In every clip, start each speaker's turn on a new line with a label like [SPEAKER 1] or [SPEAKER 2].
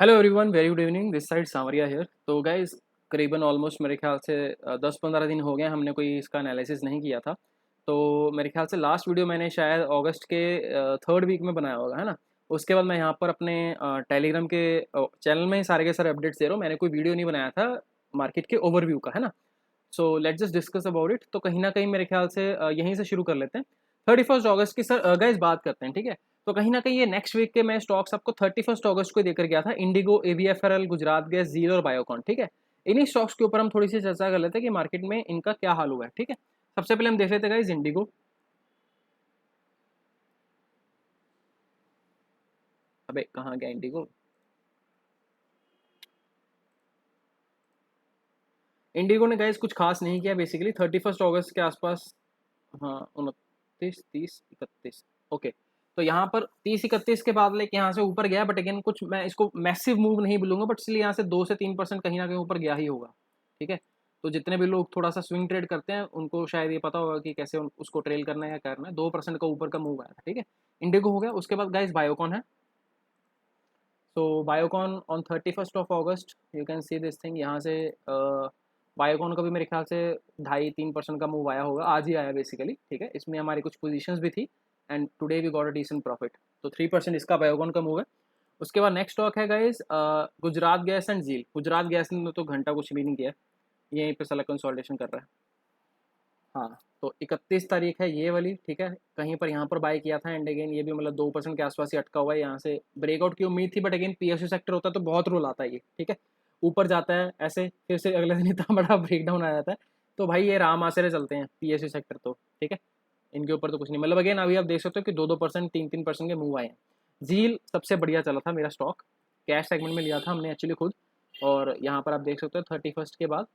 [SPEAKER 1] Hello everyone, very good evening. This side Sanwariya here. तो guys करीबन almost मेरे ख्याल से 10-15 दिन हो गए हमने कोई इसका एनालिसिस नहीं किया था। तो मेरे ख्याल से लास्ट वीडियो मैंने शायद अगस्त के थर्ड वीक में बनाया होगा, है ना। उसके बाद मैं यहाँ पर अपने टेलीग्राम के चैनल में ही सारे के सारे अपडेट्स दे रहा हूँ। मैंने कोई वीडियो नहीं बनाया था मार्केट के ओवरव्यू का, है ना। So let's just discuss about it. तो कहीं ना कहीं मेरे ख्याल से यहीं से शुरू कर लेते हैं। 31 अगस्त की सर गाइज बात करते हैं, ठीक है। तो कहीं ना कहीं ये नेक्स्ट वीक के मैं स्टॉक्स आपको 31 अगस्त को देकर गया था। इंडिगो, एवीएफआरएल, गुजरात गैस, जीरो और बायोकॉन, ठीक है। इन्हीं स्टॉक्स के ऊपर हम थोड़ी सी चर्चा कर लेते हैं कि मार्केट में इनका क्या हाल हुआ है, ठीक है। सबसे पहले हम देख लेते हैं गाइज इंडिगो। अबे कहाँ गया इंडिगो। इंडिगो ने गाइज कुछ खास नहीं किया बेसिकली 31 अगस्त के आसपास। हाँ, 29, 30, 31, ओके। तो यहाँ पर 30-31 के बाद लेके यहाँ से ऊपर गया, बट अगेन कुछ मैं इसको मैसिव मूव नहीं बोलूंगा, बट इसलिए यहाँ से 2 से 3% कहीं ना कहीं ऊपर गया ही होगा, ठीक है। तो जितने भी लोग थोड़ा सा स्विंग ट्रेड करते हैं उनको शायद ये पता होगा कि कैसे उसको ट्रेल करना है या करना है। 2% का ऊपर का मूव आया था, ठीक है। इंडिगो हो गया। उसके बाद गाइस बायोकॉन है। So Biocon on 31 August you can see this thing. यहाँ से बायोकॉन का भी मेरे ख्याल से 2.5-3% का मूव आया होगा, आज ही आया बेसिकली, ठीक है। इसमें हमारी कुछ पोजीशंस भी थी and today we got a decent profit. तो 3% इसका बायोकॉन का मूव है। उसके बाद नेक्स्ट स्टॉक है गाइज गुजरात गैस एंड झील। गुजरात गैस ने तो घंटा कुछ भी नहीं किया, यहीं पे साला कंसोलिडेशन कर रहा है। हाँ, तो 31 तारीख है ये वाली, ठीक है। कहीं पर यहाँ पर बाय किया था एंड अगेन ये भी मतलब 2% के आसपास ही अटका हुआ है। यहाँ से ब्रेकआउट की उम्मीद थी, बट अगेन पीएसयू सेक्टर होता है तो बहुत रोल आता है ये, ठीक है। ऊपर जाता है ऐसे, फिर से अगले दिन इतना बड़ा ब्रेकडाउन आ जाता है। तो भाई ये राम आसरे चलते हैं पीएसयू सेक्टर तो, ठीक है। इनके ऊपर तो कुछ नहीं, मतलब अगेन अभी आप देख सकते हो कि 2-2%, 3-3% के मूव आए हैं। झील सबसे बढ़िया चला था मेरा स्टॉक, कैश सेगमेंट में लिया था हमने एक्चुअली खुद। और यहाँ पर आप देख सकते हो 31 के बाद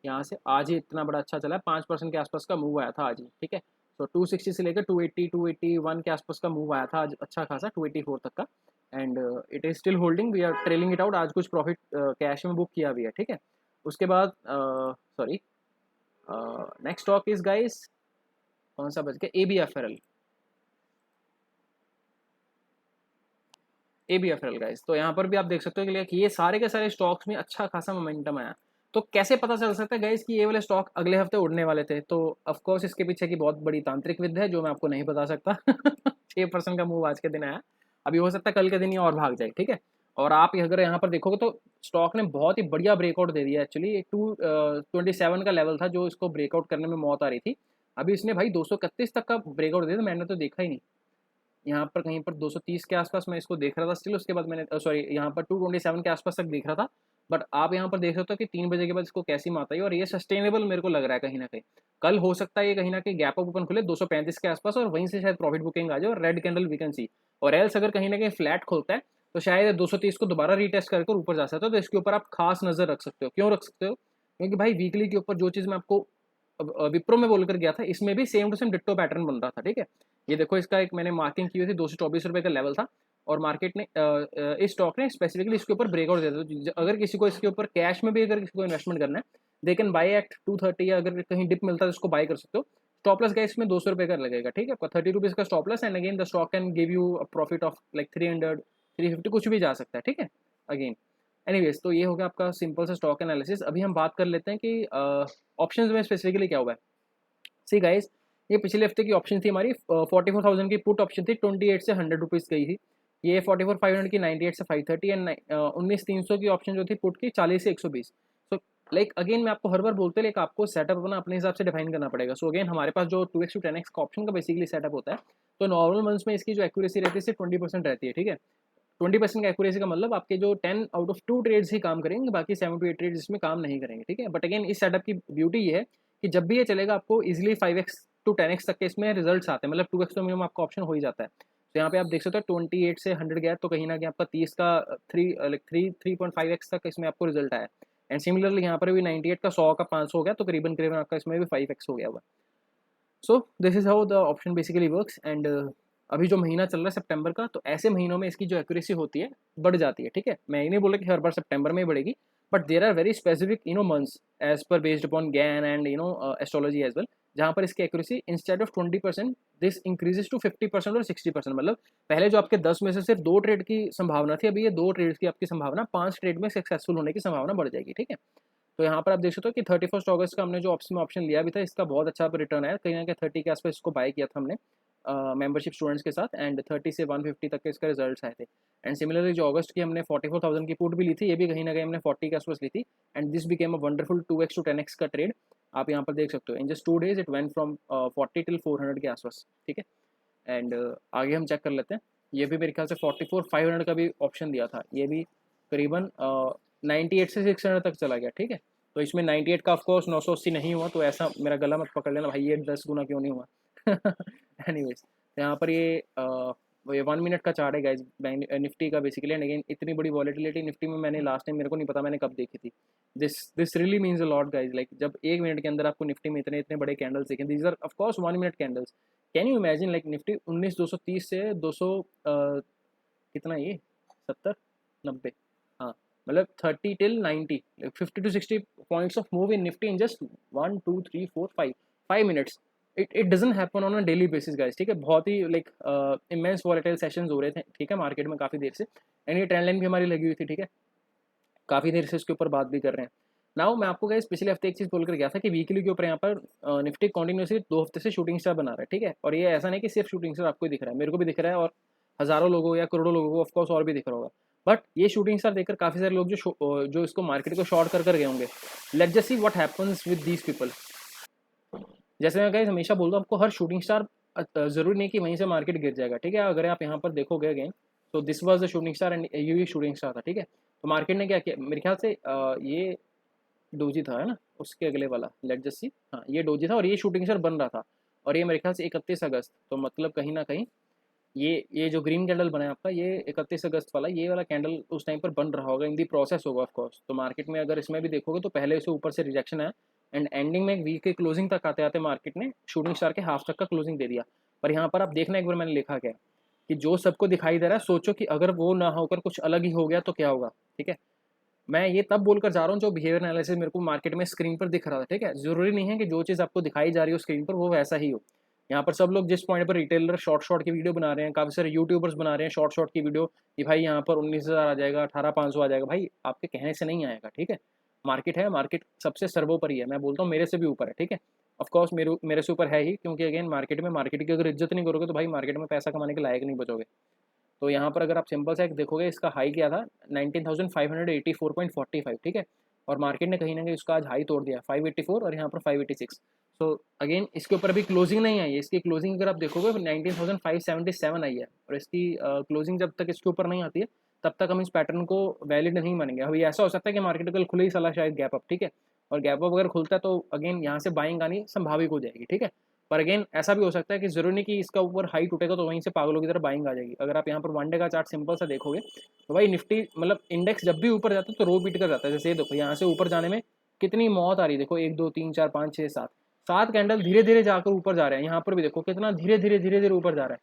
[SPEAKER 1] यहाँ से आज ही इतना बड़ा अच्छा चला है। 5% के आसपास का मूव आया था आज ही, ठीक है। तो 260 से लेकर 280-281 के आसपास का मूव आया था आज, अच्छा खासा 284 तक का। And it is still holding, we are trailing it out. आज कुछ प्रॉफिट कैश में बुक किया भी है, ठीक है। उसके बाद sorry, next stock is guys कौन सा बच गया, एबीएफएल गाइस। तो यहाँ पर भी आप देख सकते हो कि ये सारे के सारे स्टॉक्स में अच्छा खासा मोमेंटम आया। तो कैसे पता चल सकता है गाइस कि ये वाले स्टॉक अगले हफ्ते उड़ने वाले थे। तो ऑफ कोर्स इसके पीछे की बहुत बड़ी तांत्रिक विद्या है जो मैं आपको नहीं बता सकता। 6% का मूव आज के दिन आया। अभी हो सकता है कल के दिन ये और भाग जाए, ठीक है। और आप अगर यहाँ पर देखोगे तो स्टॉक ने बहुत ही बढ़िया ब्रेकआउट दे दिया एक्चुअली। 227 का लेवल था जो इसको ब्रेकआउट करने में मौत आ रही थी। अभी इसने भाई 231 तक का ब्रेकआउट दे दिया, मैंने तो देखा ही नहीं। यहाँ पर कहीं पर 230 के आसपास मैं इसको देख रहा था स्टिल। उसके बाद मैंने सॉरी यहाँ पर 227 के आसपास तक देख रहा था। बट आप यहाँ पर देख सकते हो कि 3 बजे के बाद इसको कैसी मात आई, और ये सस्टेनेबल मेरे को लग रहा है कहीं ना कहीं। कल हो सकता है ये कहीं ना कहीं गैप अप ओपन खुले 235 के आसपास और वहीं से शायद प्रॉफिट बुकिंग आ जाए और red candle we can see. और एल्स अगर कहीं ना कहीं फ्लैट खोलता है तो शायद 230 को दोबारा रीटेस्ट करके ऊपर जा सकते हो। तो इसके ऊपर आप खास नजर रख सकते हो। क्यों रख सकते हो? क्योंकि भाई वीकली के ऊपर जो चीज़ मैं आपको विप्रो में बोलकर गया था इसमें भी same to same ditto pattern बन रहा था, ठीक है। ये देखो इसका एक मैंने मार्किंग की हुई थी, 224 रुपये का लेवल था। और मार्केट ने इस स्टॉक ने स्पेसिफिकली इसके ऊपर ब्रेकआउट दिया था। अगर किसी को इसके ऊपर कैश में भी अगर किसी को इन्वेस्टमेंट करना है दे कैन बाय एट 230, या अगर कहीं डिप मिलता है तो उसको बाय कर सकते हो। स्टॉप लॉस गाइस में 200 रुपये का लगेगा, ठीक है। आपका 30 रुपीज़ का stop loss and again the stock can give you a profit of like 300-350, कुछ भी जा सकता है, ठीक है। अगेन एनीवेज, तो ये हो गया आपका सिंपल सा स्टॉक एनालिसिस। अभी हम बात कर लेते हैं कि ऑप्शंस में स्पेसिफिकली क्या हुआ है। सी गाइस, ये पिछले हफ्ते की ऑप्शन थी हमारी 44,000 की पुट ऑप्शन थी, 28 से 100 रुपीज़ गई थी। ये 44,500 की 98 से 530 एंड 19,300 की ऑप्शन जो थी पुट की 40 से 120। सो लाइक अगेन मैं आपको हर बार बोलते लाइक आपको सेटअप अपना अपने हिसाब से डिफाइन करना पड़ेगा। सो अगेन हमारे पास जो 2x to 10x का ऑप्शन का बेसिकली सेटअप होता है। तो नॉर्मल मंथ्स में इसकी जो एक्यूरेसी रहती है सिर्फ 20% रहती है, ठीक है। 20% का एक्यूरेसी का मतलब आपके जो 10 आउट ऑफ 2 ट्रेड्स ही काम करेंगे, बाकी 7 to 8 ट्रेड्स इसमें काम नहीं करेंगे, ठीक है। बट अगेन इस सेटअप की ब्यूटी ये है कि जब भी ये चलेगा आपको इजिली 5x to 10x तक के इसमें रिजल्ट्स आते हैं, मतलब 2x तो मिनिमम आपका ऑप्शन हो ही जाता है। तो यहाँ पे आप देख सकते हो 28 से 100 गया तो कहीं ना कहीं आपका 30 का 3.5x तक इसमें आपको रिजल्ट आया। एंड सिमिलरली यहाँ पर भी 98 का 100 का 500 हो गया तो करीबन करीबन आपका इसमें भी 5x हो गया हुआ। So this is how the option basically works. And अभी जो महीना चल रहा है सितंबर का, तो ऐसे महीनों में इसकी जो एक्यूरेसी होती है बढ़ जाती है, ठीक है। मैं ये नहीं बोल रहा कि हर बार सितंबर में ही बढ़ेगी, but there are very specific months as पर based upon Gann and astrology as well, जहाँ पर इसकी accuracy instead of 20% this increases to 50% और 60%। मतलब पहले जो आपके 10 में से सिर्फ 2 ट्रेड की संभावना थी, अभी ये 2 ट्रेड्स की आपकी संभावना 5 ट्रेड में सक्सेसफुल होने की संभावना बढ़ जाएगी। ठीक है, तो यहाँ पर आप देख सकते हो कि 31 अगस्त का हमने जो ऑप्शन लिया भी था, इसका बहुत अच्छा रिटर्न आया, कहीं ना कहीं 30 के आसपास इसको बाय किया था हमने मेंबरशिप स्टूडेंट्स के साथ, एंड 30 से 150 तक के इसका रिजल्ट्स आए थे। एंड सिमिलरली जो अगस्त की हमने 44,000 की पुट भी ली थी, ये भी कहीं ना कहीं हमने 40 के आसपास ली थी, and this became a wonderful 2x to 10x का ट्रेड। आप यहाँ पर देख सकते हो in just 2 days it went from 40 till 400 के आसपास। ठीक है, एंड आगे हम चेक कर लेते हैं, ये भी मेरे ख्याल से 44,500 का भी ऑप्शन दिया था, ये भी करीबन 98 से 600 तक चला गया। ठीक है, तो इसमें 98 का ऑफकोर्स 980 नहीं हुआ, तो ऐसा मेरा गला मत पकड़ लेना भाई, ये 10 गुना क्यों नहीं हुआ। एनीवेज, तो यहाँ पर ये 1 मिनट का चार्ट है गाइज निफ्टी का बेसिकली, एंड अगेन इतनी बड़ी वॉलेटिलिटी निफ्टी में मैंने लास्ट टाइम, मेरे को नहीं पता मैंने कब देखी थी। This really means a lot guys, like जब 1 मिनट के अंदर आपको निफ्टी में इतने इतने बड़े कैंडल्स दिखें, these are of course 1 minute candles. Can you imagine like Nifty 19,230 से 200 कितना ये 70 90, हाँ मतलब 30 till 90, 50 to 60 points of move in Nifty in just 1 2 3 4 5 minutes. It doesn't happen on a daily basis guys. ठीक है, बहुत ही लाइक इमेंस वॉलेटाइल सेशंस हो रहे थे, ठीक है, मार्केट में काफ़ी देर से, एंड ये ट्रेंड लाइन भी हमारी लगी हुई थी। ठीक है, काफ़ी देर से इसके ऊपर बात भी कर रहे हैं। नाउ मैं आपको गाइस पिछले हफ्ते एक चीज़ बोल कर गया था कि वीकली के ऊपर यहाँ पर निफ्टी कॉन्टिन्यूसली 2 हफ्ते से शूटिंग स्टार बना रहा है। ठीक है, और ये ऐसा नहीं कि सिर्फ शूटिंग स्टार आपको दिख रहा है, मेरे को भी दिख रहा है, और हज़ारों लोगों या करोड़ों लोगों को ऑफकोर्स और भी दिख रहा होगा। बट ये शूटिंग स्टार देखकर काफ़ी सारे लोग जो इसको मार्केट को शॉर्ट कर गए होंगे। Let's just see what happens with these people. जैसे मैं गाइस हमेशा बोलता हूँ आपको, हर शूटिंग स्टार ज़रूरी नहीं कि वहीं से मार्केट गिर जाएगा। ठीक है, अगर आप यहाँ पर देखोगे अगेन, तो this was the shooting star and ये शूटिंग स्टार था। ठीक है, तो मार्केट ने क्या किया, मेरे ख्याल से ये डोजी था, है ना, उसके अगले वाला, लेट जस्ट सी, हाँ ये डोजी था, और ये शूटिंग स्टार बन रहा था, और ये मेरे ख्याल से 31 अगस्त, तो मतलब कहीं ना कहीं ये जो ग्रीन कैंडल बना है आपका, ये 31 अगस्त वाला, ये वाला कैंडल उस टाइम पर बन रहा होगा, इन दी प्रोसेस होगा ऑफ कोर्स। तो मार्केट में अगर इसमें भी देखोगे तो पहले इसे ऊपर से रिजेक्शन आया, एंड एंडिंग में एक वीक के क्लोजिंग तक आते आते मार्केट ने शूटिंग स्टार के हाफ तक का क्लोजिंग दे दिया। पर यहाँ पर आप देखना एक बार मैंने लिखा क्या है, कि जो सबको दिखाई दे रहा है, सोचो कि अगर वो ना होकर कुछ अलग ही हो गया तो क्या होगा। ठीक है, मैं ये तब बोलकर जा रहा हूँ जो बिहेवियर एनालिसिस मेरे को मार्केट में स्क्रीन पर दिख रहा था। ठीक है, जरूरी नहीं है कि जो चीज़ आपको दिखाई जा रही हो स्क्रीन पर वो वैसा ही हो। यहाँ पर सब लोग जिस पॉइंट पर रिटेलर शॉर्ट की वीडियो बना रहे हैं, काफ़ी सारे यूट्यूबर्स बना रहे हैं शॉर्ट की वीडियो, कि भाई यहाँ पर 19,000 आ जाएगा, 18,500 आ जाएगा, भाई आपके कहने से नहीं आएगा। ठीक है, मार्केट है, मार्केट सबसे सर्वोपरि है, मैं बोलता हूँ मेरे से भी ऊपर है। ठीक है, ऑफकोर्स मेरे से ऊपर है ही, क्योंकि अगेन मार्केट की अगर इज्जत नहीं करोगे तो भाई मार्केट में पैसा कमाने के लायक नहीं बचोगे। तो यहाँ पर अगर आप सिंपल सा एक देखोगे, इसका हाई क्या था 19,584.45। ठीक है, और मार्केट ने कहीं ना कहीं उसका आज हाई तोड़ दिया 584, और यहाँ पर 586। सो अगेन इसके ऊपर अभी क्लोजिंग नहीं आई है, इसकी क्लोजिंग अगर आप देखोगे 19,577 आई है, और इसकी क्लोजिंग जब तक इसके ऊपर नहीं आती है तब तक हम इस पैटर्न को वैलिड नहीं मानेंगे। अभी ऐसा हो सकता है कि मार्केट कल खुले ही चला शायद गैप अप। ठीक है, और गैप अप अगर खुलता है तो अगेन यहाँ से बाइंग आनी संभावित हो जाएगी। ठीक है, पर अगेन ऐसा भी हो सकता है कि जरूरी नहीं कि इसका ऊपर हाई टूटेगा तो वहीं से पागलों की तरह बाइंग आ जाएगी। अगर आप यहाँ पर 1 डे का चार्ट सिंपल सा देखोगे तो भाई निफ्टी मतलब इंडेक्स जब भी ऊपर जाता है तो रो पीट कर जाता है। जैसे ये देखो, यहाँ से ऊपर जाने में कितनी मौत आ रही है, देखो 1 2 3 4 5 6 7 कैंडल धीरे धीरे जाकर ऊपर जा रहे हैं। यहाँ पर भी देखो कितना धीरे धीरे ऊपर जा रहा है।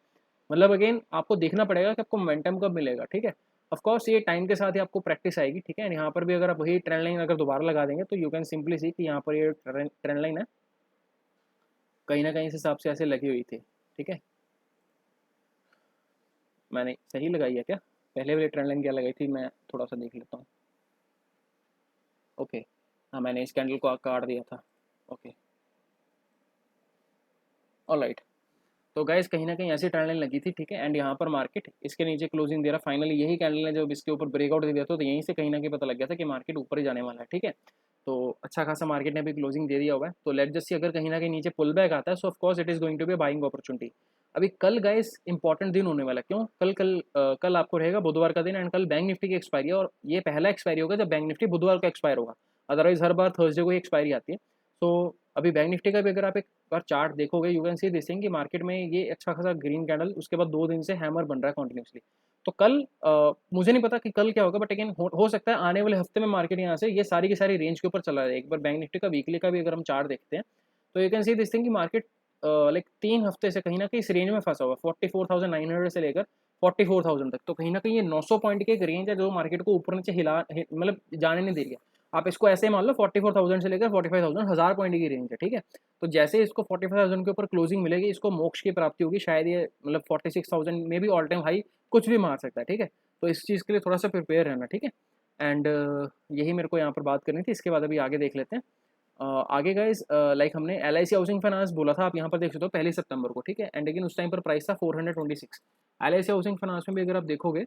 [SPEAKER 1] मतलब अगेन आपको देखना पड़ेगा कि आपको मोमेंटम कब मिलेगा। ठीक है, ऑफकोर्स ये टाइम के साथ ही आपको प्रैक्टिस आएगी। ठीक है, यहाँ पर भी अगर आप वही ट्रेंड लाइन अगर दोबारा लगा देंगे तो यू कैन सिंपली सी कि यहाँ पर ये ट्रेंड लाइन है कहीं ना कहीं इस हिसाब से ऐसे लगी हुई थी। ठीक है, मैंने सही लगाई है क्या, पहले वाली ट्रेंड लाइन क्या लगाई थी, मैं थोड़ा सा देख लेता हूँ। ओके, हाँ मैंने इस कैंडल को काट दिया था। ओके ऑलराइट, तो गाइस कहीं ना कहीं ऐसी ट्रेंड लाइन लगी थी। ठीक है, एंड यहाँ पर मार्केट इसके नीचे क्लोजिंग दे रहा, फाइनली यही कैंडल है जब इसके ऊपर ब्रेकआउट दे दिया था, तो यहीं से कहीं ना कहीं पता लग गया था कि मार्केट ऊपर ही जाने वाला है। ठीक है, तो अच्छा खासा मार्केट ने भी क्लोजिंग दे दिया हुआ है। तो लेट जस्ट सी अगर कहीं ना कहीं नीचे पुल बैक आता है, so of course it is going to be buying opportunity. अभी कल गाइस इंपॉर्टेंट दिन होने वाला है, क्यों, कल आपको रहेगा बुधवार का दिन, एंड कल बैंक निफ्टी की एक्सपायरी है, और ये पहला एक्सपायरी होगा जब बैंक निफ्टी बुधवार को एक्सपायर होगा, अदरवाइज हर बार थर्सडे को ही एक्सपायरी आती है। सो अभी बैंक निफ्टी का भी अगर आप एक बार चार्ट देखोगे you can see this thing कि मार्केट में ये अच्छा खासा ग्रीन कैंडल उसके बाद 2 दिन से हैमर बन रहा है कंटिन्यूसली। तो कल मुझे नहीं पता कि कल क्या होगा, बट अगेन हो सकता है आने वाले हफ्ते में मार्केट यहाँ से ये सारी की सारी रेंज के ऊपर चला जाए। एक बार बैंक निफ्टी का वीकली का भी अगर हम चार्ट देखते हैं तो you can see this thing कि मार्केट लाइक 3 हफ्ते से कहीं ना कहीं इस रेंज में फंसा हुआ, 44,900 से लेकर 44,000 तक। तो कहीं ना कहीं ये 900 पॉइंट की एक रेंज है जो मार्केट को ऊपर नीचे मतलब जाने नहीं दे रही है। आप इसको ऐसे मान लो 44,000 से लेकर 45,000 हज़ार पॉइंट की रेंज है, ठीक है। तो जैसे इसको 45,000 के ऊपर क्लोजिंग मिलेगी, इसको मोक्ष की प्राप्ति होगी, शायद ये मतलब 46,000 में भी ऑल टाइम हाई कुछ भी मार सकता है, ठीक है। तो इस चीज़ के लिए थोड़ा सा प्रिपेयर रहना, ठीक है। एंड यही मेरे को यहाँ पर बात करनी थी। इसके बाद अभी आगे देख लेते हैं। आगे गाइज लाइक हमने LIC हाउसिंग फाइनेंस बोला था, आप यहाँ पर देख सकते हो 1 सितंबर को, ठीक है। एंड लेकिन उस टाइम पर प्राइस था 426। LIC हाउसिंग फाइनेंस में भी अगर आप देखोगे,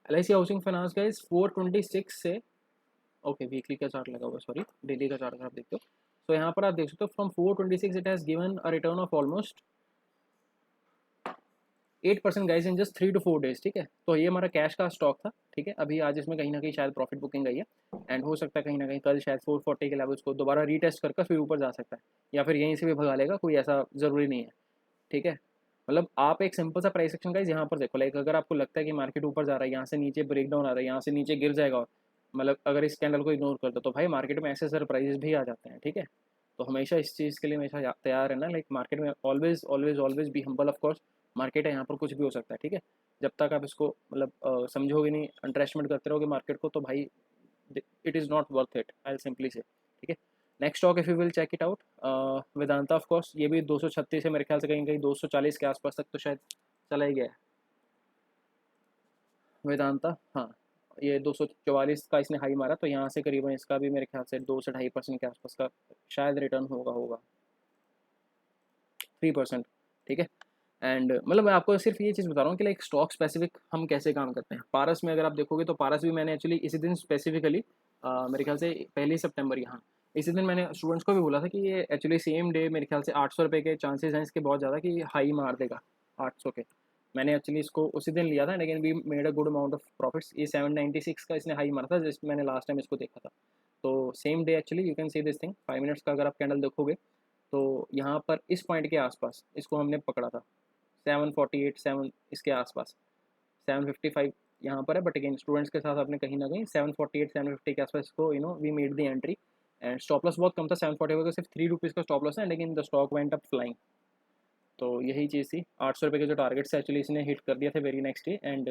[SPEAKER 1] LIC हाउसिंग फाइनेंस गाइज 426 से, ओके वीकली का चार्ट लगा हुआ, सॉरी डेली का चार्ट अगर आप देखते हो तो यहाँ पर आप देख सकते हो from 426 it has given a return of almost 8% guys in just 3 to 4 days, ठीक है। तो ये हमारा कैश का स्टॉक था, ठीक है। अभी आज इसमें कहीं ना कहीं शायद प्रॉफिट बुकिंग गई है, एंड हो सकता है कहीं ना कहीं कल शायद 440 के लेवल्स को दोबारा रीटेस्ट करके फिर ऊपर जा सकता है, या फिर यहीं से भी भगा लेगा, कोई ऐसा ज़रूरी नहीं है, ठीक है। मतलब आप एक सिंपल सा प्राइस एक्शन गाइज यहाँ पर देखो, लाइक अगर आपको लगता है कि मार्केट ऊपर जा रहा है, यहाँ से नीचे ब्रेक डाउन आ रहा है, यहाँ से नीचे गिर जाएगा, मतलब अगर इस कैंडल को इग्नोर कर दो तो भाई मार्केट में ऐसे सरप्राइजेस भी आ जाते हैं, ठीक है। तो हमेशा इस चीज़ के लिए हमेशा तैयार रहना, लाइक मार्केट में always always always be humble, of course market है, यहाँ पर कुछ भी हो सकता है, ठीक है। जब तक आप इसको मतलब समझोगे नहीं, अंडरएस्टिमेट करते रहोगे मार्केट को, तो भाई it is not worth it, I simply say, ठीक है। Next stock if you will check it out, Vedanta of course, ये भी 236 है मेरे ख्याल से, कहीं कहीं 240 के आसपास तक तो शायद चला ही गया है वेदांता, हाँ। ये 244 का इसने हाई मारा, तो यहाँ से करीबन इसका भी मेरे ख्याल से 2 से 2.5% के आसपास का शायद रिटर्न होगा 3%, ठीक है। एंड मतलब मैं आपको सिर्फ ये चीज़ बता रहा हूँ कि लाइक स्टॉक स्पेसिफिक हम कैसे काम करते हैं। पारस में अगर आप देखोगे तो पारस भी मैंने एक्चुअली इसी दिन स्पेसिफिकली मेरे ख्याल से 1 सितंबर, यहाँ इसी दिन मैंने स्टूडेंट्स को भी बोला था कि ये एक्चुअली सेम डे मेरे ख्याल से 800 रुपये के चांसेस हैं इसके बहुत ज़्यादा कि हाई मार देगा 800 के। मैंने एक्चुअली इसको उसी दिन लिया था, लेकिन we made a good amount of profits. ये 796 का इसने हाई मारा था जिस मैंने लास्ट टाइम इसको देखा था। तो same day actually you can see this thing, 5 minutes का अगर आप कैंडल देखोगे तो यहाँ पर इस पॉइंट के आसपास इसको हमने पकड़ा था, 748 7 इसके आसपास, 755 यहाँ पर है, बट अगेन स्टूडेंट्स के साथ आपने कहीं ना कहीं 748 750 के आसपास इसको we made the entry. And stop loss बहुत कम था, 740 का सिर्फ 3 रुपीज़ का स्टॉप लॉस है, लेकिन the stock went up flying. तो यही चीज़ थी, 800 रुपये के जो टारगेट से एक्चुअली इसने हिट कर दिया था very next day. And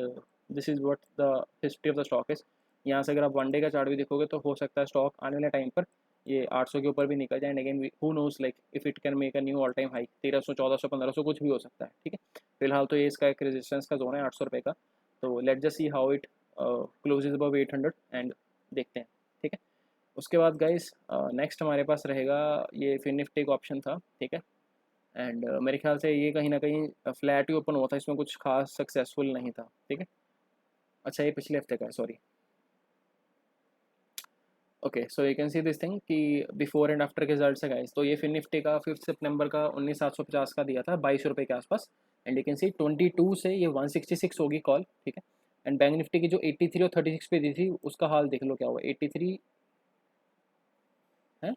[SPEAKER 1] this is what the history of the stock is. यहाँ से अगर आप 1 डे का चार्ट भी देखोगे तो हो सकता है स्टॉक आने वाले टाइम पर ये 800 के ऊपर भी निकल जाए, लेकिन who knows like if it can make a new all time high, 1300 1400 1500 कुछ भी हो सकता है, ठीक है। फिलहाल तो ये इसका एक रेजिस्टेंस का जोन है 800 रुपये का। तो let just see how it closes above 800 and देखते हैं, ठीक है। उसके बाद गाइस नेक्स्ट हमारे पास रहेगा ये फिन निफ्टी का ऑप्शन था, ठीक है। एंड मेरे ख्याल से ये कहीं ना कहीं फ्लैट ही ओपन हुआ था, इसमें कुछ खास सक्सेसफुल नहीं था, ठीक है। अच्छा ये पिछले हफ्ते का है, sorry. Okay so you can see this thing कि बिफोर एंड आफ्टर के रिजल्ट है गाइस। तो ये फिन निफ्टी का 5 सितंबर का 19,750 का दिया था 22 रुपये के आसपास। एंड यू कैन सी 22 से ये 166 होगी कॉल, ठीक है। एंड बैंक निफ्टी की जो 83 और 36 पे दी थी उसका हाल देख लो क्या हुआ, 83 है,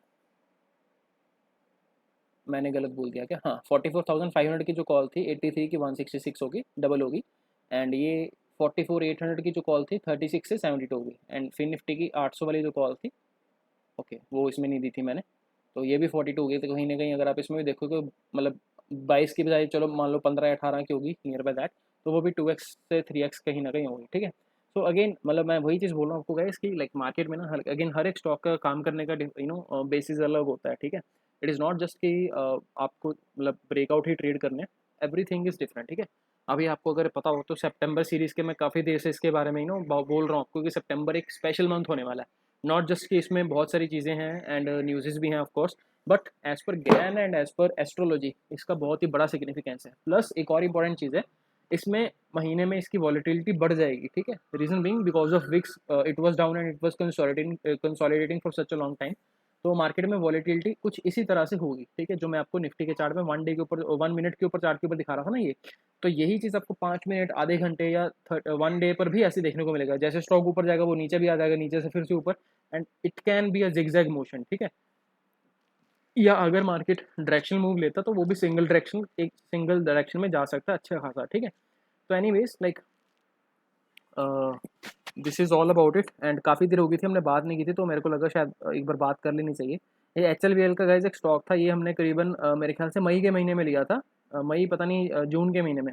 [SPEAKER 1] मैंने गलत बोल दिया क्या, हाँ 44,500 की जो कॉल थी 83 की 166 होगी, डबल होगी। एंड ये 44,800 की जो कॉल थी 36 से 72 होगी। एंड फिन निफ्टी की 800 वाली जो कॉल थी, ओके वो इसमें नहीं दी थी मैंने, तो ये भी 42 हो गई। तो कहीं ना कहीं अगर आप इसमें भी देखोगे मतलब 22 की बजाय चलो मान लो 15 या 18 की होगी नियर बाय दैट, तो वो भी 2x से 3x कहीं ना कहीं होगी, ठीक है। सो अगेन मतलब मैं वही चीज़ बोल रहा हूँ आपको गाइस कि लाइक मार्केट में ना अगेन हर एक स्टॉक का काम करने का बेसिस अलग होता है, ठीक है। इट इज़ नॉट जस्ट कि आपको मतलब ब्रेकआउट ही ट्रेड करने, एवरीथिंग इज़ डिफरेंट, ठीक है। अभी आपको अगर पता हो तो सितंबर सीरीज़ के मैं काफ़ी देर से इसके बारे में बोल रहा हूँ आपको कि सितंबर एक स्पेशल मंथ होने वाला है। नॉट जस्ट कि इसमें बहुत सारी चीज़ें हैं एंड न्यूज़ भी हैं of course, but as per ज्ञान एंड एज़ पर एस्ट्रोलॉजी इसका बहुत ही बड़ा सिग्निफिकेंस है। प्लस एक और इंपॉर्टेंट चीज़ है, इसमें महीने में इसकी वॉलीटिलिटी बढ़ जाएगी, ठीक है। Reason being because of wicks it was down and it was consolidating for such a long time. तो मार्केट में वॉलीटिलिटी कुछ इसी तरह से होगी, ठीक है। जो मैं आपको निफ्टी के चार्ट में 1 डे के ऊपर 1 मिनट के ऊपर चार्ट के ऊपर दिखा रहा था ना, ये तो यही चीज़ आपको 5 मिनट आधे घंटे या 1 डे पर भी ऐसे देखने को मिलेगा। जैसे स्टॉक ऊपर जाएगा वो नीचे भी आ जाएगा, नीचे से फिर से ऊपर, and it can be a zigzag motion, ठीक है। या अगर मार्केट डायरेक्शन मूव लेता तो वो भी एक सिंगल डायरेक्शन में जा सकता है अच्छा खासा, ठीक है। तो anyways like this is all about it. And काफ़ी देर हो गई थी हमने बात नहीं की थी, तो मेरे को लगा शायद एक बार बात कर लेनी चाहिए। ये HLVL का गाइस एक स्टॉक था, ये हमने करीबन मेरे ख्याल से मई के महीने में लिया था, मई पता नहीं जून के महीने में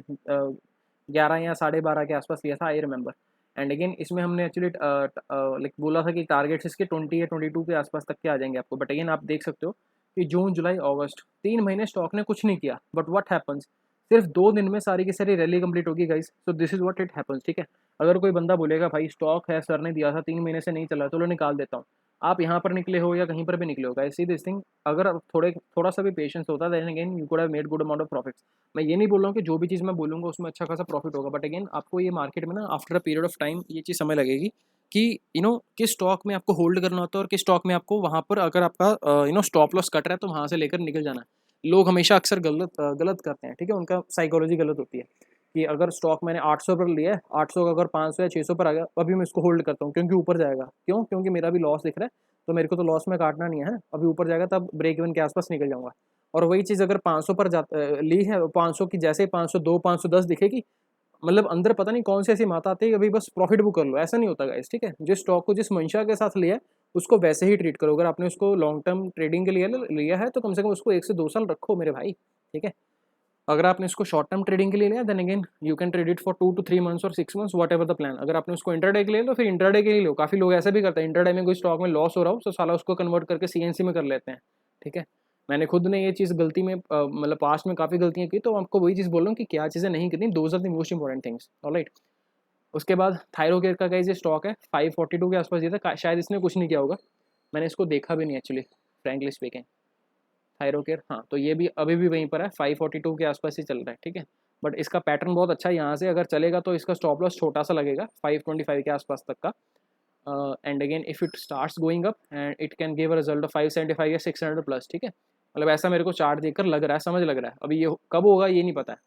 [SPEAKER 1] 11 या 12.5 के आसपास लिया था, आई रिमेंबर। एंड अगेन इसमें हमने एक्चुअली लाइक बोला था कि टारगेट्स इसके 20 या 22 के आसपास तक के आ जाएंगे आपको, बट अगेन आप देख सकते हो कि जून जुलाई अगस्त 3 महीने स्टॉक ने कुछ नहीं किया, बट व्हाट हैपन्स, सिर्फ 2 दिन में सारी की सारी रैली कंप्लीट होगी guys. So this is what it happens, ठीक है। अगर कोई बंदा बोलेगा भाई स्टॉक है, सर ने दिया था 3 महीने से नहीं चला, चलो निकाल देता हूँ, आप यहाँ पर निकले हो या कहीं पर भी निकले हो गाइस, सी दिस थिंग, अगर थोड़ा सा भी पेशेंस होता then again you could have made good amount of profits. मैं ये नहीं बोल रहा हूँ कि जो भी चीज़ मैं बोलूँगा उसमें अच्छा खासा प्रॉफिट होगा, बट अगेन आपको ये मार्केट में ना after a period of time ये चीज़ समय लगेगी कि किस स्टॉक में आपको होल्ड करना होता है और किस स्टॉक में आपको वहाँ पर अगर आपका स्टॉप लॉस कट रहा है तो वहाँ से लेकर निकल जाना है। लोग हमेशा अक्सर गलत करते हैं, ठीक है, उनका साइकोलॉजी गलत होती है कि अगर स्टॉक मैंने 800 पर लिया है, 800 का अगर 500 या 600 पर आ गया अभी मैं इसको होल्ड करता हूँ क्योंकि ऊपर जाएगा, क्यों, क्योंकि मेरा भी लॉस दिख रहा है तो मेरे को तो लॉस में काटना नहीं है, अभी ऊपर जाएगा तब ब्रेक इवन के आसपास निकल जाऊंगा। और वही चीज़ अगर 500 पर ली है, 500 की जैसे 502 510 दिखेगी, मतलब अंदर पता नहीं कौन सी ऐसी माता आती है अभी बस प्रॉफिट बुक कर लो, ऐसा नहीं होता गाइस, ठीक है। जिस स्टॉक को जिस मंशा के साथ लिया है उसको वैसे ही ट्रीट करो। अगर आपने उसको लॉन्ग टर्म ट्रेडिंग के लिए लिया है तो कम से कम उसको 1 से 2 साल रखो मेरे भाई, ठीक है। अगर आपने इसको शॉर्ट टर्म ट्रेडिंग के लिए लिया then again you can trade it for 2 to 3 months और 6 months whatever the plan. अगर आपने उसको इंटरडे के लिए लो फिर इंटरडे के लिए लो, काफ़ी लोग ऐसे भी करते हैं, इंटरडे में कोई स्टॉक में लॉस हो रहा हो तो साला उसको कन्वर्ट करके सीएनसी में कर लेते हैं, ठीक है। मैंने खुद ने ये चीज़ गलती में मतलब पास्ट में काफ़ी गलतियाँ की, तो आपको वही चीज़ बोल रहा हूँ कि क्या चीज़ें नहीं करनी, those are the most important things, alright. उसके बाद थायरोकेयर का गाइस ये स्टॉक है 542 के आसपास, ये था शायद इसने कुछ नहीं किया होगा, मैंने इसको देखा भी नहीं एक्चुअली फ्रैंकली स्पीकिंग। थायरोकेयर, हाँ, तो ये भी अभी भी वहीं पर है, 542 के आसपास ही चल रहा है, ठीक है। बट इसका पैटर्न बहुत अच्छा है, यहाँ से अगर चलेगा तो इसका स्टॉप लॉस छोटा सा लगेगा 525 के आसपास तक का। And again if it starts going up and it can give a result of 575 या 600 प्लस, ठीक है। मतलब ऐसा मेरे को चार्ट देखकर लग रहा है, समझ लग रहा है, अभी ये कब होगा ये नहीं पता है।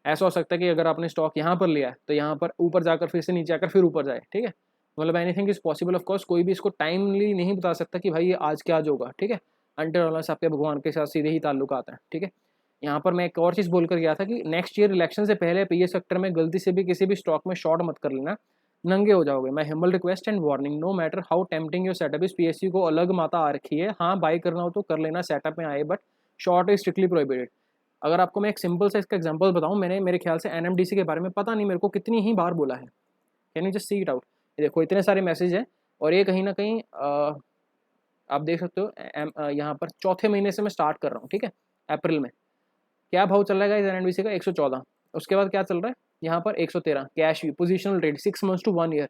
[SPEAKER 1] ऐसा हो सकता है कि अगर आपने स्टॉक यहाँ पर लिया है तो यहाँ पर ऊपर जाकर फिर से नीचे आकर फिर ऊपर जाए, ठीक है। मतलब anything is possible, of course कोई भी इसको टाइमली नहीं बता सकता कि भाई ये आज क्या आज होगा, ठीक है। अंटर अनलेस आपके भगवान के साथ सीधे ही ताल्लुक आता है, ठीक है। यहाँ पर मैं एक और चीज़ बोलकर गया था कि नेक्स्ट ईयर इलेक्शन से पहले पीए सेक्टर में गलती से भी किसी भी स्टॉक में शॉर्ट मत कर लेना, नंगे हो जाओगे। मैं humble request and warning, no matter how tempting your setup is, PSU को अलग माता आ रखी है, हाँ बाई करना हो तो कर लेना, सेटअप में आए, but short is strictly prohibited. अगर आपको मैं एक सिंपल सा इसका एग्जांपल बताऊं, मैंने मेरे ख्याल से एनएमडीसी के बारे में पता नहीं मेरे को कितनी ही बार बोला है, can you just see it out. देखो इतने सारे मैसेज हैं और ये कहीं ना कहीं आप देख सकते हो यहाँ पर चौथे महीने से मैं स्टार्ट कर रहा हूँ, ठीक है। अप्रैल में क्या भाव चल रहा है एनएनबीसी का 114, उसके बाद क्या चल रहा है यहाँ पर 113 cash positional trade 6 months to 1 year,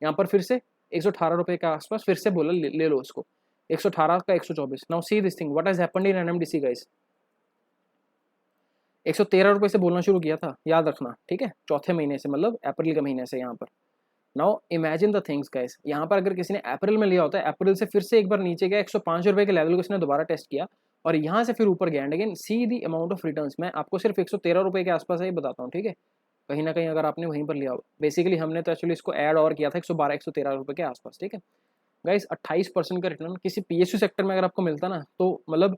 [SPEAKER 1] यहाँ पर फिर से 118 रुपये के आसपास फिर से बोला ले लो उसको, 118 का 124। Now see this thing what has happened in NMDC guys, 113 रुपये से बोलना शुरू किया था, याद रखना, ठीक है, चौथे महीने से, मतलब अप्रैल के महीने से यहाँ पर। Now imagine the things guys, यहाँ पर अगर किसी ने अप्रैल में लिया होता है, अप्रैल से फिर से एक बार नीचे गया 105 रुपये के लेवल को इसने दोबारा टेस्ट किया और यहाँ से फिर ऊपर गया, and again see the amount of returns. मैं आपको सिर्फ 113 रुपये के आसपास ही बताता हूँ, ठीक है। कहीं ना कहीं अगर आपने वहीं पर लिया हो, बेसिकली हमने तो एक्चुअली इसको ऐड और किया था 112 113 रुपये के आसपास, ठीक है गाइस। 28% का रिटर्न किसी पीएसयू सेक्टर में अगर आपको मिलता ना तो मतलब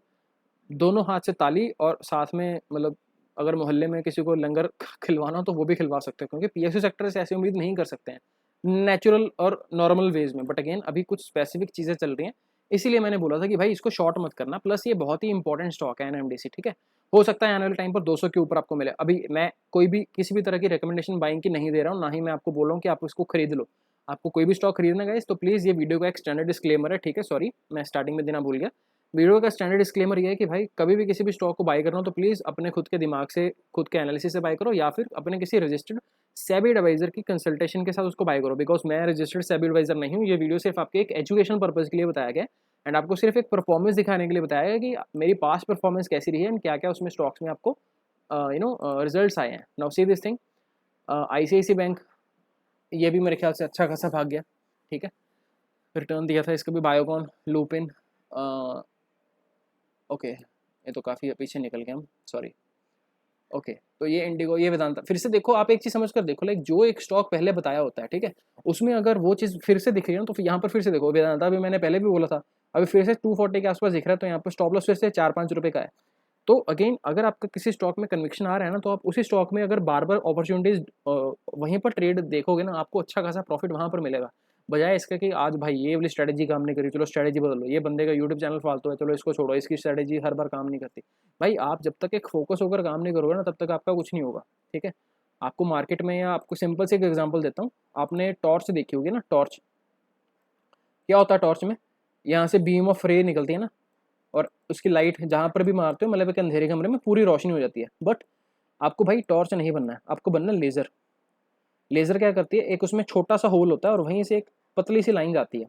[SPEAKER 1] दोनों हाथ से ताली, और साथ में मतलब अगर मोहल्ले में किसी को लंगर खिलवाना तो वो भी खिलवा सकते हैं, क्योंकि पीएसयू सेक्टर से ऐसी उम्मीद नहीं कर सकते हैं नेचुरल और नॉर्मल वेज में। बट अगेन अभी कुछ स्पेसिफिक चीज़ें चल रही हैं, इसीलिए मैंने बोला था कि भाई इसको शॉर्ट मत करना, प्लस ये बहुत ही इंपॉर्टेंट स्टॉक है एनएमडीसी, ठीक है। हो सकता है आने वाले टाइम पर 200 के ऊपर आपको मिले। अभी मैं कोई भी किसी भी तरह की रिकमेंडेशन बाइंग की नहीं दे रहा हूँ, ना ही मैं आपको बोल रहा हूँ कि आप इसको खरीद लो। आपको कोई भी स्टॉक खरीदना है तो प्लीज़, ये वीडियो का एक स्टैंडर्ड डिस्क्लेमर है, ठीक है, सॉरी मैं स्टार्टिंग में देना भूल गया। वीडियो का स्टैंडर्ड डिस्क्लेमर ये है कि भाई कभी भी किसी भी स्टॉक को बाय करना हो तो प्लीज़ अपने खुद के दिमाग से, खुद के एनालिसिस से बाय करो, या फिर अपने किसी रजिस्टर्ड सेबी एडवाइजर की कंसल्टेशन के साथ उसको बाय करो। बिकॉज मैं रजिस्टर्ड सेबी एडवाइजर नहीं हूँ, ये वीडियो सिर्फ आपके एक एजुकेशन पर्पज़ के लिए बताया गया एंड आपको सिर्फ एक परफॉर्मेंस दिखाने के लिए बताया गया कि मेरी पास्ट परफॉर्मेंस कैसी रही है एंड क्या क्या उसमें स्टॉक्स में आपको रिजल्ट्स आए हैं। Now see this thing, ICICI bank ये भी मेरे ख्याल से अच्छा खासा भाग गया, ठीक है, रिटर्न दिया था इसका भी। बायोकॉन, लूपिन, ओके ये तो काफ़ी पीछे निकल गए हम, सॉरी। ओके तो ये इंडिगो, ये वेदांता, फिर से देखो आप एक चीज़ समझ कर देखो, लाइक जो एक स्टॉक पहले बताया होता है, ठीक है, उसमें अगर वो चीज़ फिर से दिख रही है ना तो फिर यहाँ पर फिर से देखो, वेदांता भी मैंने पहले भी बोला था, अभी फिर से 240 के आसपास दिख रहा है, तो यहाँ पर स्टॉप लॉस फिर से 4-5 रुपये का है। तो अगेन अगर आपका किसी स्टॉक में कन्विक्शन आ रहा है ना, तो आप उसी स्टॉक में अगर बार बार अपॉर्चुनिटीज़ वहीं पर ट्रेड देखोगे ना, आपको अच्छा खासा प्रॉफिट वहाँ पर मिलेगा, बजाय इसका कि आज भाई ये वाली स्ट्रैटेजी काम नहीं करी, चलो स्ट्रैटेजी बदल लो, ये बंदे का यूट्यूब चैनल फालतू है, चलो इसको छोड़ो, इसकी स्ट्रैटेजी हर बार काम नहीं करती। भाई आप जब तक एक फोकस होकर काम नहीं करोगे ना तब तक आपका कुछ नहीं होगा, ठीक है। आपको मार्केट में, या आपको सिंपल से एक एग्जांपल देता हूँ, आपने टॉर्च देखी होगी ना, टॉर्च क्या होता है टॉर्च में, यहाँ से बीम ऑफ रे निकलती है ना, और उसकी लाइट जहाँ पर भी मारते हो मतलब एक अंधेरे कमरे में पूरी रोशनी हो जाती है। बट आपको भाई टॉर्च नहीं बनना है, आपको बनना लेज़र। लेज़र क्या करती है, एक उसमें छोटा सा होल होता है और वहीं से एक पतली सी लाइन जाती है,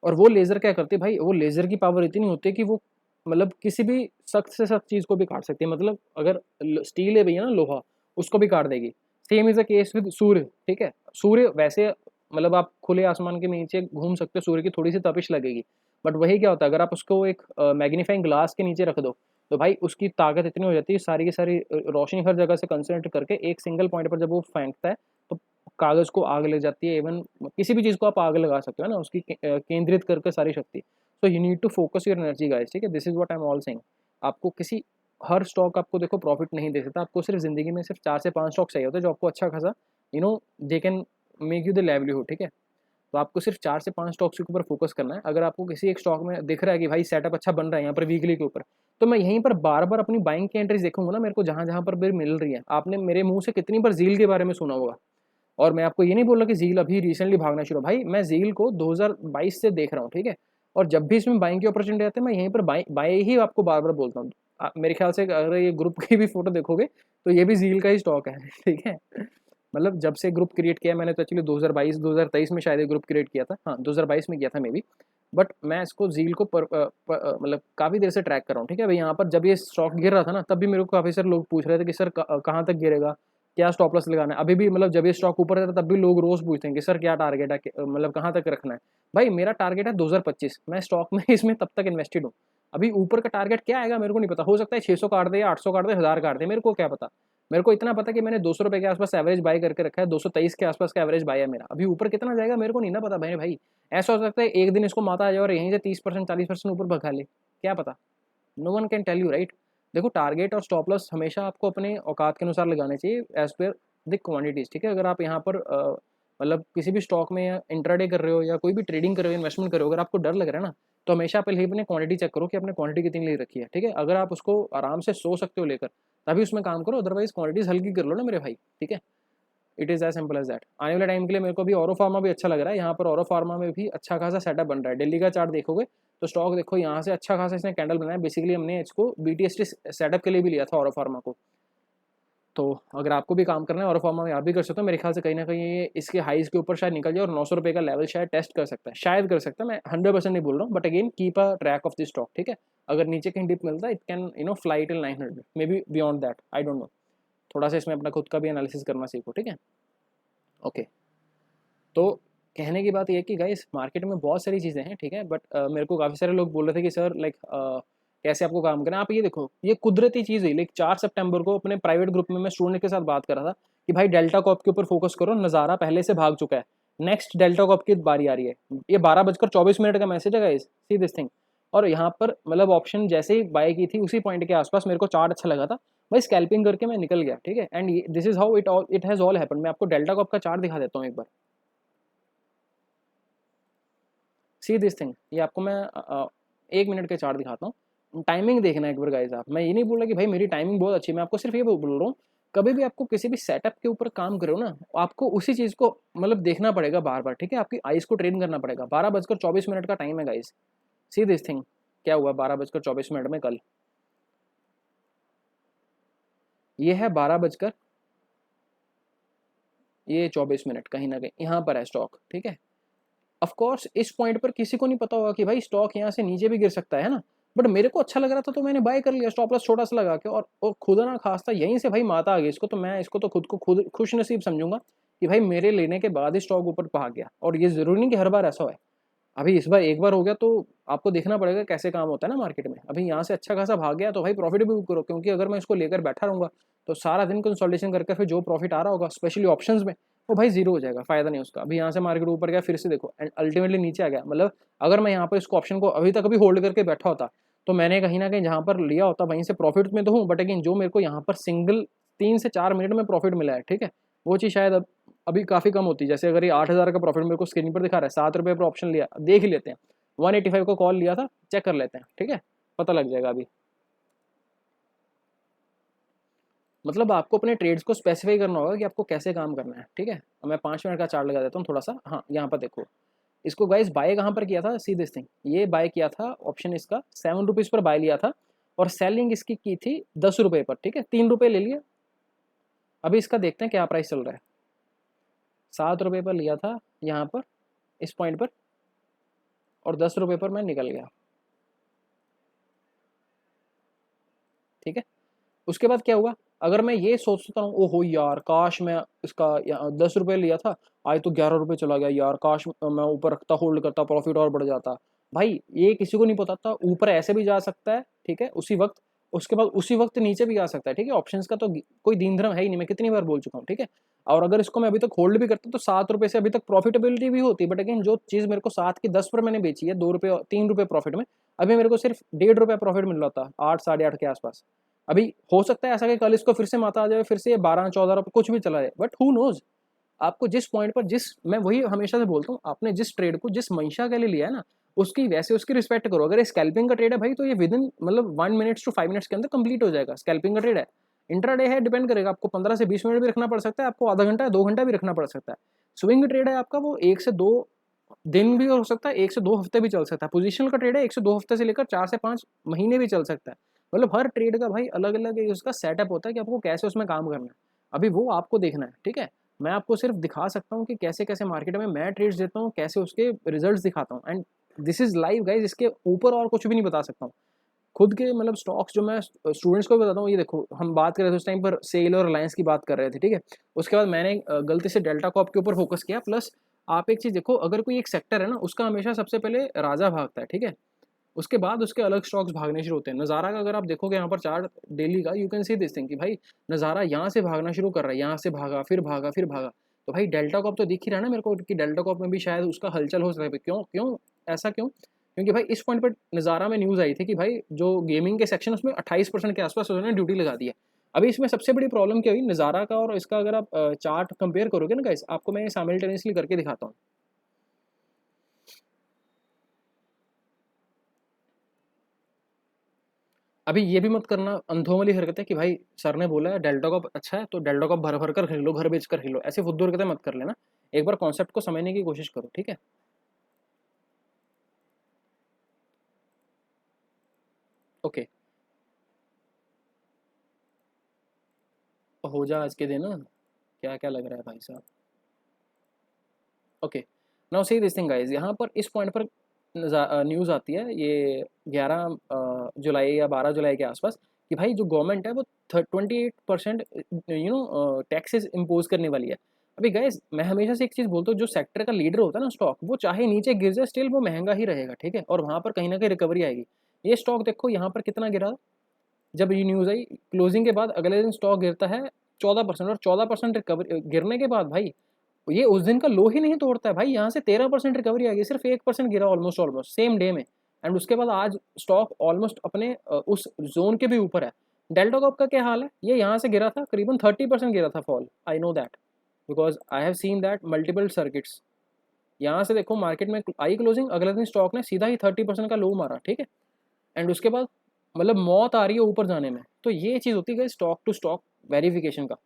[SPEAKER 1] और वो लेज़र क्या करती है भाई, वो लेज़र की पावर इतनी होती है कि वो मतलब किसी भी सख्त से सख्त चीज़ को भी काट सकती है। मतलब अगर स्टील है भैया ना, लोहा, उसको भी काट देगी। Same is a case with Surya, ठीक है। सूर्य वैसे मतलब आप खुले आसमान के नीचे घूम सकते हो, सूर्य की थोड़ी सी तपिश लगेगी, बट वही क्या होता है, अगर आप उसको एक मैग्नीफाइंग ग्लास के नीचे रख दो, तो भाई उसकी ताकत इतनी हो जाती है, सारी की सारी रोशनी हर जगह से कंसंट्रेट करके एक सिंगल पॉइंट पर जब वो फेंकता है, तो कागज़ को आग लग जाती है। इवन किसी भी चीज़ को आप आग लगा सकते हो ना, उसकी केंद्रित करके सारी शक्ति। So you need to focus your energy guys, ठीक है। This is what I am all saying. आपको किसी, हर स्टॉक आपको देखो प्रॉफिट नहीं दे सकता, आपको सिर्फ ज़िंदगी में सिर्फ 4 से 5 स्टॉक चाहिए होते हैं जो आपको अच्छा खासा they can make you the livelihood, ठीक है। तो आपको सिर्फ 4 से 5 स्टॉक्स के ऊपर फोकस करना है। अगर आपको किसी एक स्टॉक में दिख रहा है कि भाई सेटअप अच्छा बन रहा है यहाँ पर वीकली के ऊपर, तो मैं यहीं पर बार बार अपनी बाइंग की एंट्रीज देखूंगा ना, मेरे को जहाँ जहाँ पर भी मिल रही है। आपने मेरे मुंह से कितनी बार जील के बारे में सुना होगा, और मैं आपको ये नहीं बोल रहा कि जील अभी रिसेंटली भागना शुरू, भाई मैं जील को 2022 से देख रहा हूँ, ठीक है। और जब भी इसमें बाइंग की अपॉर्चुनिटी आती है, मैं यहीं पर बाई ही आपको बार बार बोलता हूँ। मेरे ख्याल से अगर ये ग्रुप की भी फोटो देखोगे तो ये भी जील का ही स्टॉक है ठीक है। मतलब जब से ग्रुप क्रिएट किया मैंने, तो एक्चुअली 2022-2023 में शायद ये ग्रुप क्रिएट किया था, हाँ 2022 में किया था मे बी। बट मैं इसको जील को मतलब काफ़ी देर से ट्रैक कर रहा हूँ, ठीक है भाई। यहाँ पर जब ये स्टॉक गिर रहा था ना, तब भी मेरे को काफ़ी सारे लोग पूछ रहे थे कि सर कहाँ तक गिरेगा, क्या स्टॉप लॉस लगाना है। अभी भी मतलब जब ये स्टॉक ऊपर रहता है तब भी लोग रोज़ पूछते हैं कि सर क्या टारगेट है, मतलब कहाँ तक रखना है। भाई मेरा टारगेट है 2025, मैं स्टॉक में इसमें तब तक इन्वेस्टेड हूँ। अभी ऊपर का टारगेट क्या आएगा मेरे को नहीं पता, हो सकता है 600 काट दे या 800 काट दे, 1000 काट दे, मेरे को क्या पता। मेरे को इतना पता कि मैंने 200 रुपये के आसपास एवरेज बाई करके रखा है, 223 के आसपास का एवरेज बाई है मेरा। अभी ऊपर कितना जाएगा मेरे को नहीं ना पता भाई। ऐसा हो सकता है एक दिन इसको माता आ जाए और यहीं से 30% 40% ऊपर भगा ले, क्या पता। No one can tell you right. देखो टारगेट और स्टॉप लॉस हमेशा आपको अपने औकात के अनुसार लगाने चाहिए, एज पर द क्वांटिटीज, ठीक है। अगर आप यहाँ पर मतलब किसी भी स्टॉक में या इंट्राडे कर रहे हो या कोई भी ट्रेडिंग कर रहे हो, इन्वेस्टमेंट कर रहे हो, अगर आपको डर लग रहा है ना, तो हमेशा पहले ही अपने क्वांटिटी चेक करो कि आपने क्वांटिटी कितनी ले रखी है, ठीक है। अगर आप उसको आराम से सो सकते हो लेकर, तभी उसमें काम करो, अदरवाइज क्वांटिटीज हल्की कर लो ना मेरे भाई, ठीक है। It is as simple as that. आने वाले टाइम के लिए मेरे को भी औरो फार्मा भी अच्छा लग रहा है। यहाँ पर औरो फार्मा में भी अच्छा खासा सेटअप बन रहा है। दिल्ली का चार्ट देखोगे तो स्टॉक देखो, यहाँ से अच्छा खासा इसने कैंडल बनाया। बेसिकली हमने इसको BTST सेटअप के लिए भी लिया था औरो फार्मा को। तो अगर आपको भी काम करना है और फॉर्मा में आप भी कर सकते हो, मेरे ख्याल से कहीं ना कहीं ये इसके हाइज के ऊपर शायद निकल जाए और 900 रुपये का लेवल शायद टेस्ट कर सकता है, शायद कर सकता है। मैं 100% नहीं बोल रहा हूँ, but again keep a track of this stock, ठीक है। अगर नीचे कहीं डिप मिलता है, it can fly till 900, may be beyond that, I don't know. थोड़ा सा इसमें अपना खुद का भी एनालिसिस करना सीखो, ठीक है। ओके, तो कहने की बात ये है कि गाइस मार्केट में बहुत सारी चीज़ें हैं, ठीक है। बट मेरे को काफ़ी सारे लोग बोल रहे थे कि सर लाइक कैसे आपको काम करना है। आप ये देखो, ये कुदरती चीज़ है। लाइक 4 सितंबर को अपने प्राइवेट ग्रुप में मैं स्टूडेंट के साथ बात कर रहा था कि भाई डेल्टा कॉप के ऊपर फोकस करो, नज़ारा पहले से भाग चुका है, नेक्स्ट डेल्टा कॉप की बारी आ रही है। ये 12:24 का मैसेज है गाइस, सी दिस थिंग। और यहाँ पर मतलब ऑप्शन जैसे ही बाय की थी उसी पॉइंट के आसपास मेरे को चार्ट अच्छा लगा था, भाई स्कैल्पिंग करके मैं निकल गया, ठीक है। And this is how it has all happen. मैं आपको डेल्टा कॉप का चार्ट दिखा देता हूँ एक बार, सी दिस थिंग। ये आपको मैं 1 मिनट के चार्ट दिखाता हूँ। टाइमिंग देखना एक बार गाइस आप। मैं ये नहीं बोल रहा कि भाई मेरी टाइमिंग बहुत अच्छी है, मैं आपको सिर्फ ये बोल रहा हूँ, कभी भी आपको किसी भी सेटअप के ऊपर काम करो ना, आपको उसी चीज़ को मतलब देखना पड़ेगा बार बार, ठीक है। आपकी आइज़ को ट्रेन करना पड़ेगा। 12:24 का टाइम है गाइस, सी दिस थिंग। क्या हुआ 12:24 में कल? ये है 12:24, कहीं ना कहीं यहाँ पर है स्टॉक, ठीक है। ऑफ कोर्स इस पॉइंट पर किसी को नहीं पता होगा कि भाई स्टॉक यहाँ से नीचे भी गिर सकता है ना, बट मेरे को अच्छा लग रहा था तो मैंने बाय कर लिया, स्टॉप लॉस छोटा सा लगा के। और खुदा ना खास्ता यहीं से भाई माता आ गई इसको, तो मैं इसको तो खुद को खुद खुश नसीब समझूंगा कि भाई मेरे लेने के बाद ही स्टॉक ऊपर भाग गया। और ये जरूरी नहीं कि हर बार ऐसा हो। अभी इस बार एक बार हो गया तो आपको देखना पड़ेगा कैसे काम होता है ना मार्केट में। अभी यहाँ से अच्छा खासा भाग गया तो भाई प्रॉफिट भी बुक करो, क्योंकि अगर मैं इसको लेकर बैठा रहूंगा तो सारा दिन कंसोलिडेशन करके फिर जो प्रॉफिट आ रहा होगा स्पेशली ऑप्शंस में, वो भाई जीरो हो जाएगा, फायदा नहीं उसका। अभी यहाँ से मार्केट ऊपर गया, फिर से देखो एंड अल्टीमेटली नीचे आ गया। मतलब अगर मैं यहाँ पर इसको ऑप्शन को अभी तक अभी होल्ड करके बैठा होता, तो मैंने कहीं ना कहीं जहाँ पर लिया होता वहीं से प्रॉफिट में तो हूँ, बट अगेन जो मेरे को यहाँ पर सिंगल 3 से 4 मिनट में प्रॉफिट मिला है, ठीक है, वो चीज़ शायद अभी काफ़ी कम होती है। जैसे अगर ये 8,000 का प्रॉफिट मेरे को स्क्रीन पर दिखा रहा है, 7 रुपये पर ऑप्शन लिया, देख ही लेते हैं। 185 को कॉल लिया था, चेक कर लेते हैं, ठीक है, पता लग जाएगा अभी। मतलब आपको अपने ट्रेड्स को स्पेसिफाई करना होगा कि आपको कैसे काम करना है, ठीक है। अब मैं 5 मिनट का चार्ट लगा देता हूँ थोड़ा सा। हाँ, यहाँ पर देखो, इसको गाइस बाय कहाँ पर किया था, सी दिस थिंग, ये बाय किया था ऑप्शन इसका 7 रुपीज़ पर बाय लिया था, और सेलिंग इसकी की थी 10 रुपये पर, ठीक है। 3 रुपये ले लिए। अभी इसका देखते हैं क्या प्राइस चल रहा है। 7 रुपये पर लिया था यहाँ पर इस पॉइंट पर, और 10 रुपये पर मैं निकल गया, ठीक है। उसके बाद क्या हुआ, अगर मैं ये सोचता हूँ ओहो यार काश मैं इसका 10 रुपये लिया था, आज तो 11 रुपये चला गया यार, काश मैं ऊपर रखता, होल्ड करता, प्रॉफिट और बढ़ जाता। भाई ये किसी को नहीं पता था, ऊपर ऐसे भी जा सकता है, ठीक है, उसी वक्त। उसके बाद उसी वक्त नीचे भी आ सकता है, ठीक है। ऑप्शंस का तो कोई दीन धर्म है ही नहीं, मैं कितनी बार बोल चुका हूँ, ठीक है। और अगर इसको मैं अभी तक होल्ड भी करता तो 7 रुपये से अभी तक प्रॉफिटेबिलिटी भी होती, बट अगेन जो चीज़ मेरे को 7 की 10 पर मैंने बेची है 2 रुपये 3 रुपये प्रॉफिट में, अभी मेरे को सिर्फ 1.5 रुपये प्रॉफिट मिल रहा था, 8 साढ़े 8 के आसपास। अभी हो सकता है ऐसा कि कल इसको फिर से माता आ जाए, फिर से ये 12-14 रुपये कुछ भी चला जाए, बट हु नोज। आपको जिस पॉइंट पर, जिस, मैं वही हमेशा से बोलता हूँ, आपने जिस ट्रेड को जिस मंशा के लिए लिया है ना, उसकी वैसे उसकी रिस्पेक्ट करो। अगर ये स्कैल्पिंग का ट्रेड है भाई, तो ये विद इन मतलब 1 मिनट to 5 मिनट्स के अंदर कंप्लीट हो जाएगा। स्कैल्पिंग का ट्रेड है, इंट्राडे है, डिपेंड करेगा, आपको 15 से 20 मिनट भी रखना पड़ सकता है, आपको आधा घंटा 2 घंटा भी रखना पड़ सकता है। स्विंग ट्रेड है आपका, वो 1 से 2 दिन भी हो सकता है, 1 से 2 हफ्ते भी चल सकता है। पोजिशनल का ट्रेड है 1 से 2 हफ्ते से लेकर 4 से 5 महीने भी चल सकता है। मतलब हर ट्रेड का भाई अलग अलग उसका सेटअप होता है कि आपको कैसे उसमें काम करना है, अभी वो आपको देखना है, ठीक है। मैं आपको सिर्फ दिखा सकता हूँ कि कैसे कैसे मार्केट में मैं ट्रेड्स देता हूँ, कैसे उसके रिजल्ट्स दिखाता हूँ, and this is live guys. इसके ऊपर और कुछ भी नहीं बता सकता हूँ। खुद के मतलब स्टॉक्स जो मैं स्टूडेंट्स को भी बताता हूँ, ये देखो हम बात कर रहे थे उस टाइम पर सेल और रिलायंस की बात कर रहे थे, ठीक है। उसके बाद मैंने गलती से डेल्टा कॉप के ऊपर फोकस किया। प्लस आप एक चीज़ देखो, अगर कोई एक सेक्टर है ना, उसका हमेशा सबसे पहले राजा भागता है, ठीक है। उसके बाद उसके अलग स्टॉक्स भागने शुरू होते हैं। नज़ारा का अगर आप देखोगे यहाँ पर चार्ट डेली का, you can see this thing कि भाई नज़ारा यहाँ से भागना शुरू कर रहा है, यहाँ से भागा, फिर भागा, फिर भागा। तो भाई डेल्टा कॉप तो दिख ही रहा है ना मेरे को कि डेल्टा कॉप में भी शायद उसका हलचल हो सकता है। क्यों क्यों ऐसा क्यों? क्योंकि भाई इस पॉइंट पर नज़ारा में न्यूज़ आई थी कि भाई जो गेमिंग के सेक्शन उसमें 28% के आसपास उन्होंने ड्यूटी लगा दी है। अभी इसमें सबसे बड़ी प्रॉब्लम क्या हुई नज़ारा का और इसका, अगर आप चार्ट कंपेयर करोगे ना गाइस, आपको मैं साइमल्टेनियसली करके दिखाता हूँ। अभी ये भी मत करना अंधों वाली हरकतें कि भाई सर ने बोला है डेल्टा कॉप अच्छा है तो डेल्टा कॉप भर भर कर खरीद लो, घर बेच कर खरीद लो, ऐसे फुद्दू हरकतें मत कर लेना। एक बार कॉन्सेप्ट को समझने की कोशिश करो, ठीक है। ओके, हो जा आज के दिन ना, क्या क्या लग रहा है भाई साहब। Okay, now see this thing guys, यहाँ पर इस पॉइंट पर न्यूज़ आती है ये 11 जुलाई या 12 जुलाई के आसपास कि भाई जो गवर्नमेंट है वो 28% टैक्सेस इम्पोज करने वाली है। अभी गाइस मैं हमेशा से एक चीज़ बोलता हूँ, जो सेक्टर का लीडर होता है ना स्टॉक, वो चाहे नीचे गिर जाए स्टिल वो महंगा ही रहेगा, ठीक है। और वहाँ पर कहीं ना कहीं रिकवरी आएगी। ये स्टॉक देखो यहाँ पर कितना गिरा, जब ये न्यूज़ आई क्लोजिंग के बाद अगले दिन स्टॉक गिरता है 14%, और 14% रिकवरी गिरने के बाद भाई ये उस दिन का लो ही नहीं तोड़ता है भाई, यहाँ से 13% रिकवरी आ गई, सिर्फ 1% गिरा ऑलमोस्ट ऑलमोस्ट सेम डे में। एंड उसके बाद आज स्टॉक ऑलमोस्ट अपने उस जोन के भी ऊपर है। डेल्टा कॉप का क्या हाल है, ये यहाँ से गिरा था करीबन 30% गिरा था fall, I know that because I have seen that multiple circuits. यहाँ से देखो मार्केट में आई क्लोजिंग, अगले दिन स्टॉक ने सीधा ही 30% का लो मारा, ठीक है। एंड उसके बाद मतलब मौत आ रही है ऊपर जाने में। तो ये चीज़ होती है स्टॉक टू स्टॉक वेरिफिकेशन का।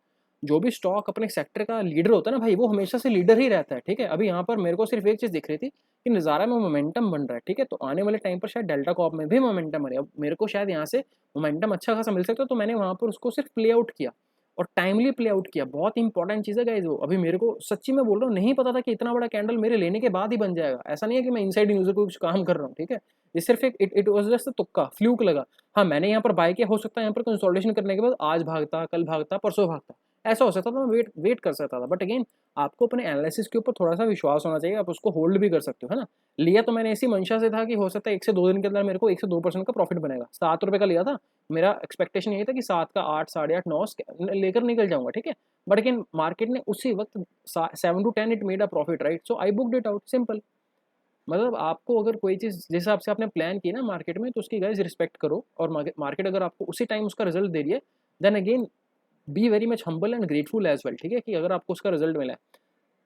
[SPEAKER 1] जो भी स्टॉक अपने सेक्टर का लीडर होता है ना भाई, वो हमेशा से लीडर ही रहता है, ठीक है। अभी यहाँ पर मेरे को सिर्फ एक चीज़ दिख रही थी कि नज़ारा में मोमेंटम बन रहा है, ठीक है। तो आने वाले टाइम पर शायद डेल्टा कॉप में भी मोमेंटम आ रहा है। अब मेरे को शायद यहाँ से मोमेंटम अच्छा खासा मिल सकता है, तो मैंने वहाँ पर उसको सिर्फ प्ले आउट किया और टाइमली प्ले आउट किया। बहुत इंपॉर्टेंट चीज़ है गाइस वो। अभी मेरे को सच्ची में बोल रहा हूँ नहीं पता था कि इतना बड़ा कैंडल मेरे लेने के बाद ही बन जाएगा। ऐसा नहीं है कि मैं इनसाइड यूजर को कुछ काम कर रहा हूँ, ठीक है। ये सिर्फ एक इट वाज जस्ट तुक्का, फ्लूक लगा। हाँ मैंने यहाँ पर बाय किया, हो सकता है यहाँ पर कंसोलिडेशन करने के बाद आज भागता, कल भागता, परसों भागता, ऐसा हो सकता था। मैं वेट वेट कर सकता था, बट अगेन आपको अपने एनालिसिस के ऊपर थोड़ा सा विश्वास होना चाहिए, आप उसको होल्ड भी कर सकते हो, है ना। लिया तो मैंने इसी मंशा से था कि हो सकता है 1 से 2 दिन के अंदर मेरे को 1 से 2% का प्रॉफिट बनेगा। 7 रुपये का लिया था, मेरा एक्सपेक्टेशन यही था कि 7 का 8 साढ़े 8 9 लेकर निकल जाऊंगा, ठीक है। बट अगेन मार्केट ने उसी वक्त 7 to 10 it made a profit, right. So I booked it out, simple. मतलब आपको अगर कोई चीज़ जिस हिसाब से आपने प्लान की ना मार्केट में, तो उसकी गाइस रिस्पेक्ट करो। और मार्केट अगर आपको उसी टाइम उसका रिजल्ट दे रही है, then again be very much humble and grateful as well, ठीक है, कि अगर आपको उसका रिजल्ट मिला है।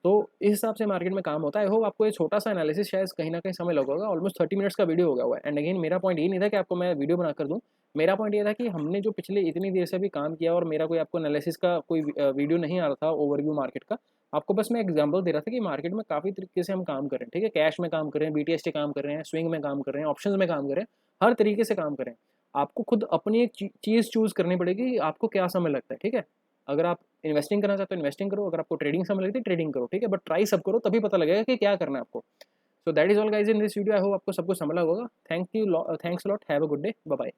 [SPEAKER 1] तो इस हिसाब से मार्केट में काम होता है। आई होप आपको ये छोटा सा एनालिसिस शायद कहीं ना कहीं समय लगा होगा। ऑलमोस्ट 30 मिनट्स का वीडियो हो गया हुआ है। एंड अगेन मेरा पॉइंट ये नहीं था कि आपको मैं वीडियो बना कर दूँ, मेरा पॉइंट ये था कि हमने जो पिछले इतनी देर से भी काम किया और मेरा कोई आपको एनालिसिस का कोई वीडियो नहीं आ रहा था ओवरव्यू मार्केट का, आपको बस मैं एग्जांपल दे रहा था कि मार्केट में काफ़ी तरीके से हम काम कर रहे हैं, ठीक है, कैश में काम कर रहे हैं, BTST काम कर रहे हैं, स्विंग में काम कर रहे हैं, ऑप्शंस में काम कर रहे हैं, हर तरीके से काम करें। आपको खुद अपनी एक चीज़ चूज़ करनी पड़ेगी कि आपको क्या समय लगता है, ठीक है। अगर आप इन्वेस्टिंग करना चाहते हो इन्वेस्टिंग करो, अगर आपको ट्रेडिंग समय लगती है ट्रेडिंग करो, ठीक है, बट ट्राई सब करो, तभी पता लगेगा कि क्या करना है आपको। So that is all guys in this video. I hope आपको सब कुछ समझ लगा होगा। Thank you, thanks lot, have a good day, bye bye.